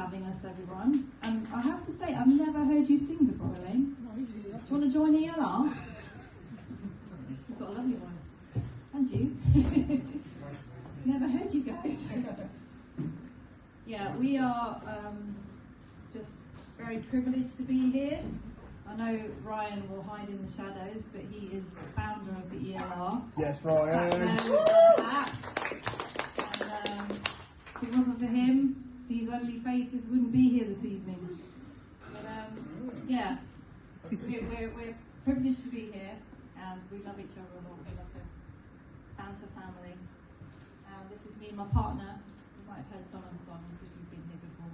having us, everyone. I have to say, I've never heard you sing before, Elaine. Do you want to join ELR? You've got a lovely voice. And you. Never heard you guys. Yeah, we are just very privileged to be here. I know Ryan will hide in the shadows, but he is the founder of the ELR. Yes, Ryan. And if it wasn't for him, these lovely faces wouldn't be here this evening. But yeah, we're privileged to be here, and we love each other a lot. We love the Banter family. This is me and my partner. You might have heard some of the songs if you've been here before.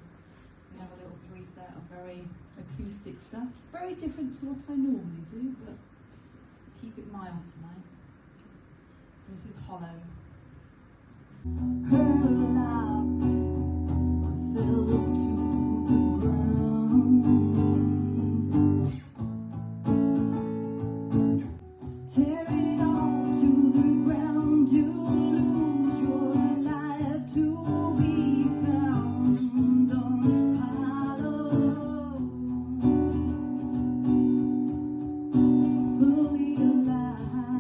We have a little three-set of very acoustic stuff. Very different to what I normally do, but keep it mild tonight. So this is Hollow. Her lips fell to the ground. Tear it all to the ground. You lose your life to be found on hollow. Fully alive.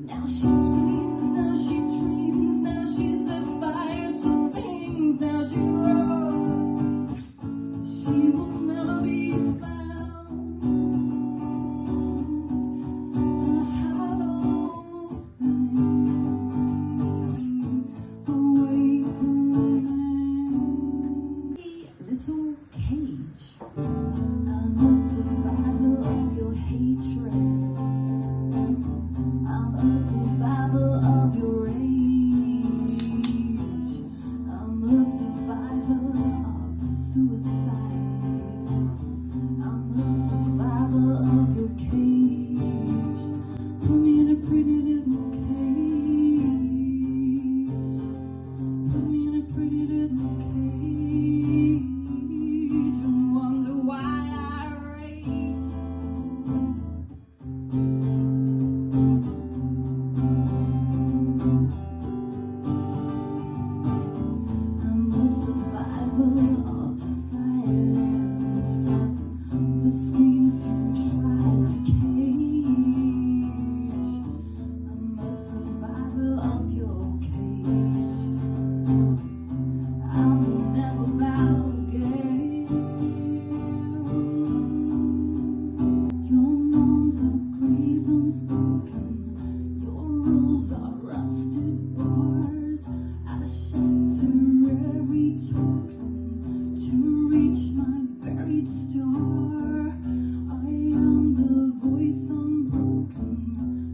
Now she screams, now she dreams, now she sets fire to things, now she roars. She will never be found. A hollow thing, awakening. Little cage. I'm a survivor of your hatred. I'm a survivor of your rage. I'm a survivor of suicide. I'm a survivor of your cage. Put me in a pretty little cage. Put me in a pretty little cage and wonder why I rage. I'm a survivor of silence. The screams you tried to cage. I'm a survivor of your cage. I will never bow again. Your norms are grays unspoken. Your rules are rusted bars. I shelter every token to reach my buried star. I am the voice unbroken,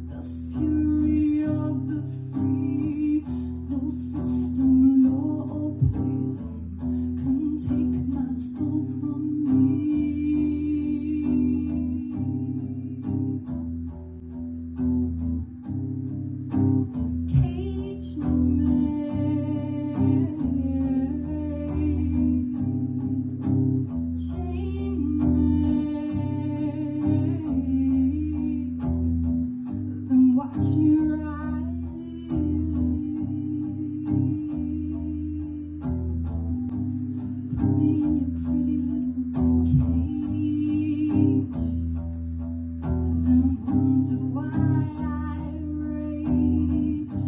the fury of the free. No system, law, or poison can take my soul from me. Cage me, chain me, then watch me rise. Put me in your pretty little cage, then wonder why I rage.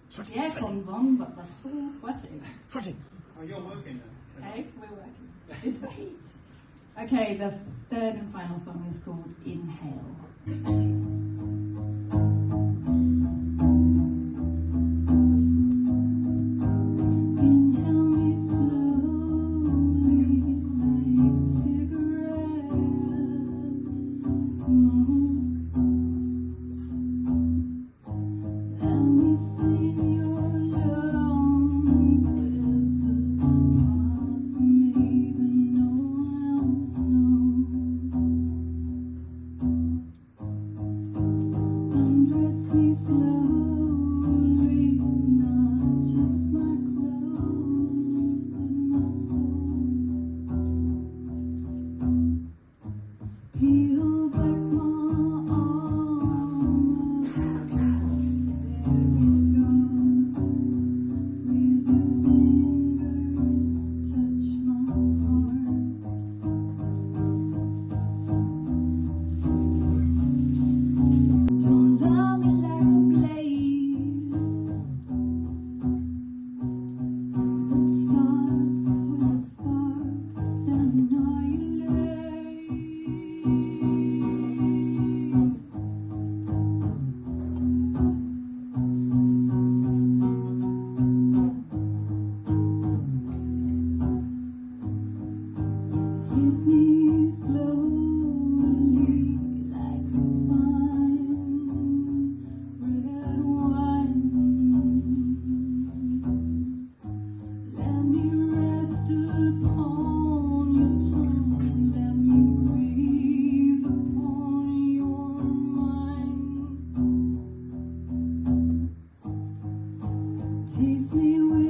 Sweating. The aircon's on, but we're still sweating. Sweating. Oh, you're working then? Hey, we're working. It's the heat. Okay, the third and final song is called Inhale. Inhale me slowly like cigarette smoke. Let me sing your lungs with the parts chase me away.